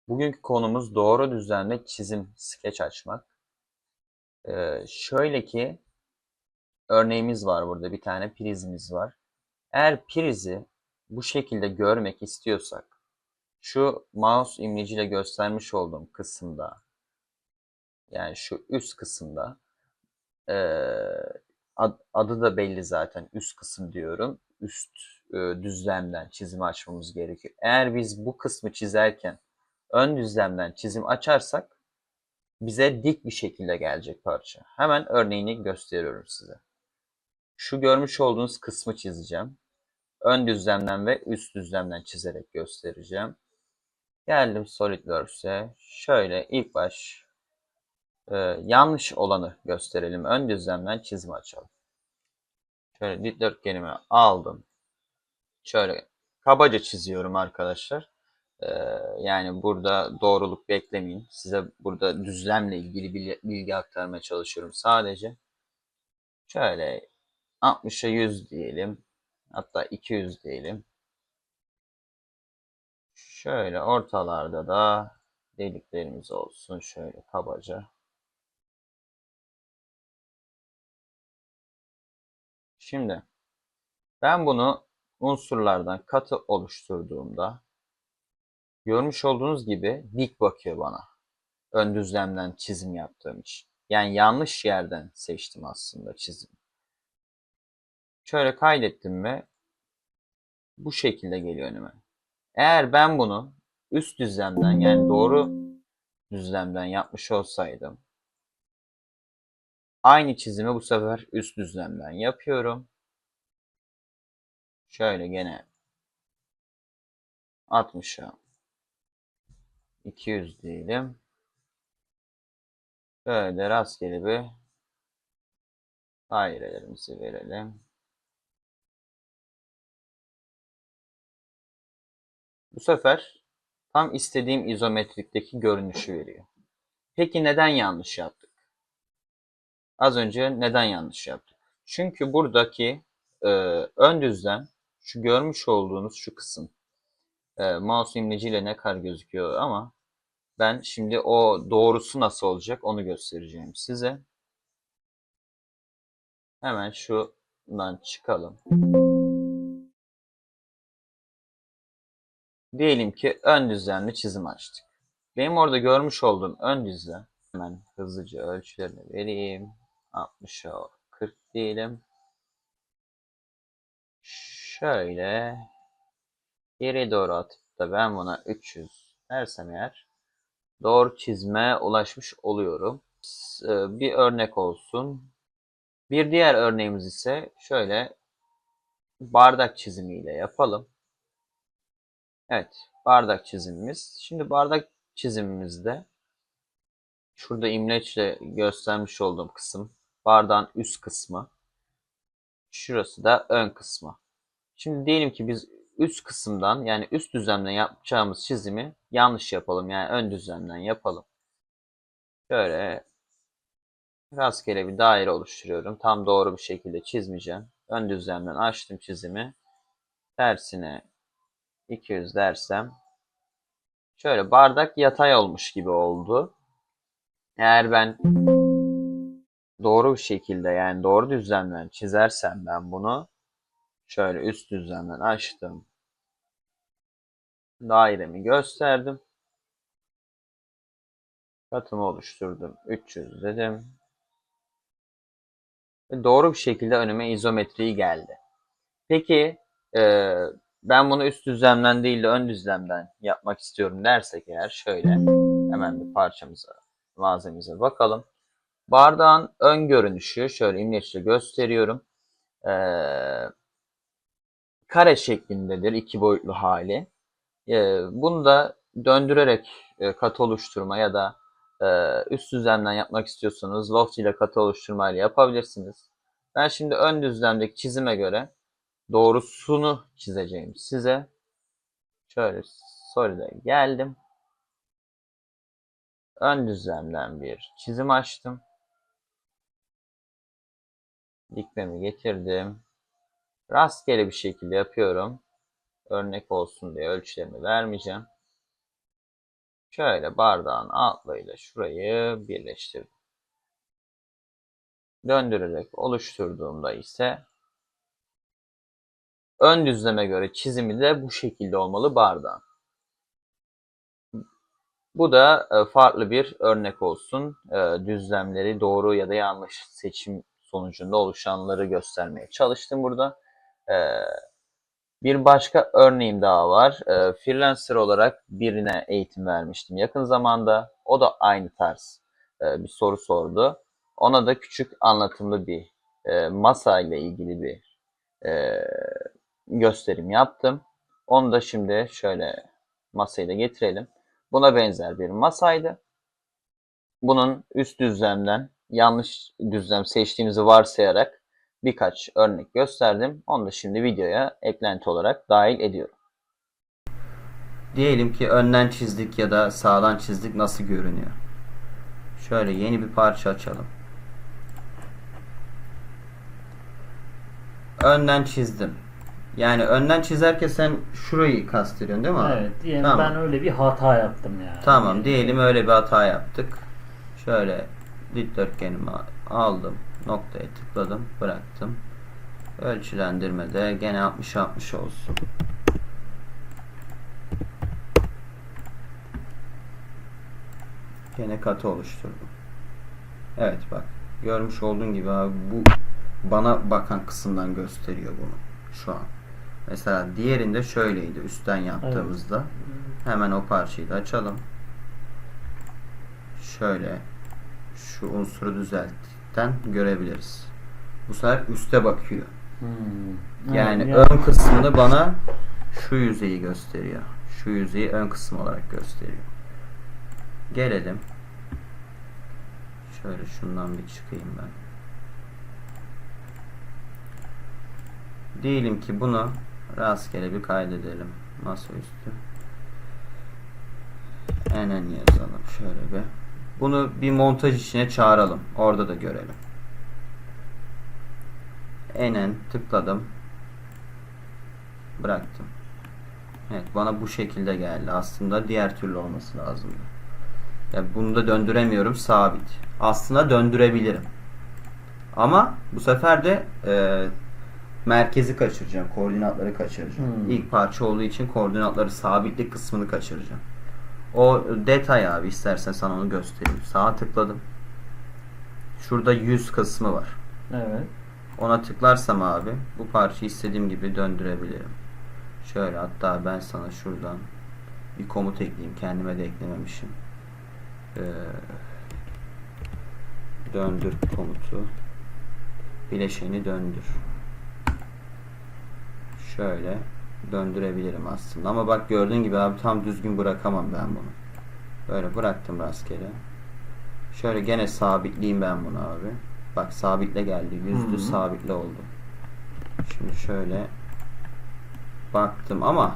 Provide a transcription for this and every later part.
Bugünkü konumuz doğru düzlemde çizim, skeç açmak. Şöyle ki örneğimiz var burada bir tane prizimiz var. Eğer prizi bu şekilde görmek istiyorsak şu mouse imleciyle göstermiş olduğum kısımda yani şu üst kısımda adı da belli zaten üst kısım diyorum. Üst düzlemden çizimi açmamız gerekiyor. Eğer biz bu kısmı çizerken ön düzlemden çizim açarsak bize dik bir şekilde gelecek parça. Hemen örneğini gösteriyorum size. Şu görmüş olduğunuz kısmı çizeceğim. Ön düzlemden ve üst düzlemden çizerek göstereceğim. Geldim SolidWorks'e. Şöyle ilk baş yanlış olanı gösterelim. Ön düzlemden çizim açalım. Şöyle dikdörtgenimi aldım. Şöyle kabaca çiziyorum arkadaşlar. Yani burada doğruluk beklemeyin. Size burada düzlemle ilgili bilgi aktarmaya çalışıyorum sadece. Şöyle 60'a 100 diyelim. Hatta 200 diyelim. Şöyle ortalarda da deliklerimiz olsun. Şöyle kabaca. Şimdi ben bunu unsurlardan katı oluşturduğumda görmüş olduğunuz gibi dik bakıyor bana. Ön düzlemden çizim yaptığım için. Yani yanlış yerden seçtim aslında çizim. Şöyle kaydettim ve bu şekilde geliyor önüme. Eğer ben bunu üst düzlemden yani doğru düzlemden yapmış olsaydım aynı çizimi bu sefer üst düzlemden yapıyorum. Şöyle gene 60'a 200 diyelim. Böyle rastgele bir dairelerimizi verelim. Bu sefer tam istediğim izometrikteki görünüşü veriyor. Peki neden yanlış yaptık? Az önce neden yanlış yaptık? Çünkü buradaki e, ön düzlem şu görmüş olduğunuz şu kısım. Mouse imleciyle ne kadar gözüküyor ama ben şimdi o doğrusu nasıl olacak onu göstereceğim size. Hemen şundan çıkalım. Diyelim ki ön düzlemli çizim açtık. Benim orada görmüş olduğum ön düzlem, hemen hızlıca ölçülerini vereyim. 60'a 40 diyelim. Şöyle geriye doğru atıp da ben buna 300 dersem eğer doğru çizime ulaşmış oluyorum. Bir örnek olsun. Bir diğer örneğimiz ise şöyle bardak çizimiyle yapalım. Evet, bardak çizimimiz. Şimdi bardak çizimimizde şurada imleçle göstermiş olduğum kısım bardağın üst kısmı. Şurası da ön kısmı. Şimdi diyelim ki biz üst kısımdan yani üst düzlemden yapacağımız çizimi yanlış yapalım. Yani ön düzlemden yapalım. Şöyle rastgele bir daire oluşturuyorum. Tam doğru bir şekilde çizmeyeceğim. Ön düzlemden açtım çizimi. Tersine 200 dersem şöyle bardak yatay olmuş gibi oldu. Eğer ben doğru bir şekilde yani doğru düzlemden çizersem ben bunu şöyle üst düzlemden açtım. Dairemi gösterdim. Katımı oluşturdum. 300 dedim. Ve doğru bir şekilde önüme izometriği geldi. Peki e, ben bunu üst düzlemden değil de ön düzlemden yapmak istiyorum dersek eğer şöyle hemen bir parçamıza malzememize bakalım. Bardağın ön görünüşü şöyle imleçle gösteriyorum. E, Kare şeklindedir iki boyutlu hali. Bunu da döndürerek katı oluşturma ya da üst düzlemden yapmak istiyorsanız loft ile katı oluşturma ile yapabilirsiniz. Ben şimdi ön düzlemdeki çizime göre doğrusunu çizeceğim size. Şöyle Solid'e geldim. Ön düzlemden bir çizim açtım. Dikmemi getirdim. Rastgele bir şekilde yapıyorum. Örnek olsun diye ölçülerimi vermeyeceğim. Şöyle bardağın altlarıyla şurayı birleştirdim. Döndürerek oluşturduğumda ise ön düzleme göre çizimi de bu şekilde olmalı bardağın. Bu da farklı bir örnek olsun. Düzlemleri doğru ya da yanlış seçim sonucunda oluşanları göstermeye çalıştım burada. Bir başka örneğim daha var. Freelancer olarak birine eğitim vermiştim yakın zamanda. O da aynı tarz bir soru sordu. Ona da küçük anlatımlı bir masa ile ilgili bir e, gösterim yaptım. Onu da şimdi şöyle masayı da getirelim. Buna benzer bir masaydı. Bunun üst düzlemden yanlış düzlem seçtiğimizi varsayarak birkaç örnek gösterdim. Onu da şimdi videoya eklenti olarak dahil ediyorum. Diyelim ki önden çizdik ya da sağdan çizdik, nasıl görünüyor? Şöyle yeni bir parça açalım. Önden çizdim. Yani önden çizerken sen şurayı kastediyorsun değil mi abi? Evet, diyelim Tamam. ben öyle bir hata yaptım yani. Tamam, diyelim öyle bir hata yaptık. Şöyle dikdörtgenimi aldım. Noktaya tıkladım. Bıraktım. Ölçülendirmede gene 60-60 olsun. Gene katı oluşturdum. Evet bak. Görmüş olduğun gibi abi, bu bana bakan kısımdan gösteriyor bunu şu an. Mesela diğerinde şöyleydi üstten yaptığımızda. Evet. Hemen o parçayı da açalım. Şöyle şu unsuru düzelttikten görebiliriz. Bu sefer üste bakıyor. Yani ön kısmını bana şu yüzeyi gösteriyor. Şu yüzeyi ön kısım olarak gösteriyor. Gelelim. Şöyle şundan bir çıkayım ben. Diyelim ki bunu rastgele bir kaydedelim. Masaüstü. NN yazalım şöyle bir. Bunu bir montaj içine çağıralım. Orada da görelim. NN tıkladım. Bıraktım. Evet, bana bu şekilde geldi. Aslında diğer türlü olması lazımdı. Yani bunu da döndüremiyorum, sabit. Aslında döndürebilirim. Ama bu sefer de merkezi kaçıracağım. Koordinatları kaçıracağım. İlk parça olduğu için koordinatları, sabitlik kısmını kaçıracağım. O detay abi, istersen sana onu göstereyim. Sağa tıkladım. Şurada 100 kısmı var. Evet. Ona tıklarsam abi bu parçayı istediğim gibi döndürebilirim. Şöyle, hatta ben sana şuradan bir komut ekleyeyim. Kendime de eklememişim. Döndür komutu. Bileşeni döndür. Şöyle döndürebilirim aslında. Ama bak, gördüğün gibi abi tam düzgün bırakamam ben bunu. Böyle bıraktım rastgele. Şöyle gene sabitleyeyim ben bunu abi. Bak, sabitle geldi. Yüzlü sabitle oldu. Şimdi şöyle baktım ama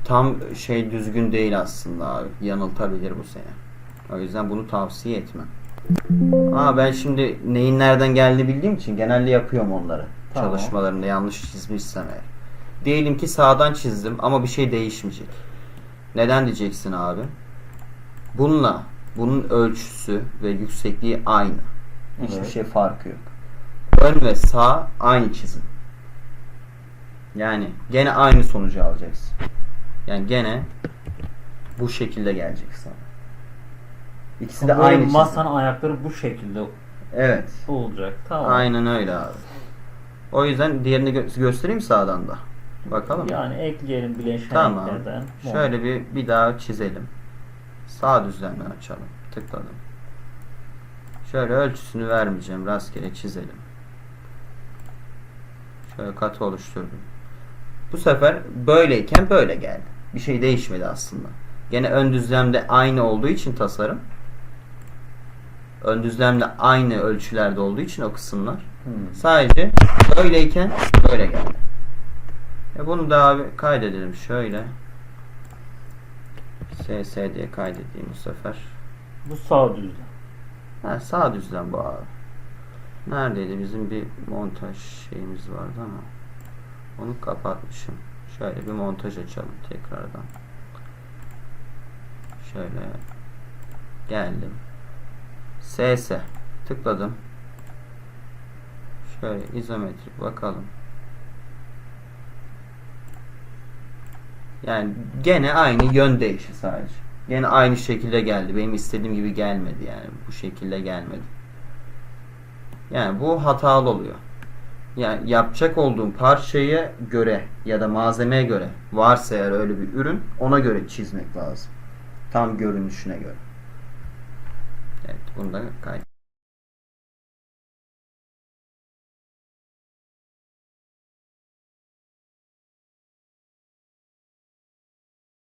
tam düzgün değil aslında abi. Yanıltabilir bu seni. O yüzden bunu tavsiye etmem. Ben şimdi neyin nereden geldiğini bildiğim için genelde yapıyorum onları. Tamam. Çalışmalarında yanlış çizmişsem eğer. Diyelim ki sağdan çizdim ama bir şey değişmeyecek. Neden diyeceksin abi? Bununla bunun ölçüsü ve yüksekliği aynı. Hiçbir şey farkı yok. Ön ve sağ aynı çizim. Yani gene aynı sonucu alacaksın. Yani gene bu şekilde gelecek sana. İkisi de aynı çizim. Masanın ayakları bu şekilde olacak. Tamam. Aynen öyle abi. O yüzden diğerini göstereyim sağdan da. Bakalım. Yani ekleyelim bileşenlerden. Tamam. Şöyle bir daha çizelim. Sağ düzlemden açalım. Tıkladım. Şöyle ölçüsünü vermeyeceğim. Rastgele çizelim. Şöyle katı oluşturdum. Bu sefer böyleyken böyle geldi. Bir şey değişmedi aslında. Gene ön düzlemde aynı olduğu için tasarım. Ön düzlemde aynı ölçülerde olduğu için o kısımlar. Sadece böyleyken böyle geldi. Bunu da abi kaydedelim şöyle. SS diye kaydedeyim bu sefer. Bu sağ düzlem. Sağ düzlem bu abi. Neredeydi? Bizim bir montaj şeyimiz vardı ama onu kapatmışım. Şöyle bir montaj açalım tekrardan. Şöyle geldim. SS tıkladım. Şöyle izometrik bakalım. Yani gene aynı yön değişi sadece. Gene aynı şekilde geldi. Benim istediğim gibi gelmedi yani. Bu şekilde gelmedi. Yani bu hatalı oluyor. Yani yapacak olduğum parçaya göre ya da malzemeye göre, varsa eğer öyle bir ürün, ona göre çizmek lazım. Tam görünüşüne göre. Evet, bunu da kaydet.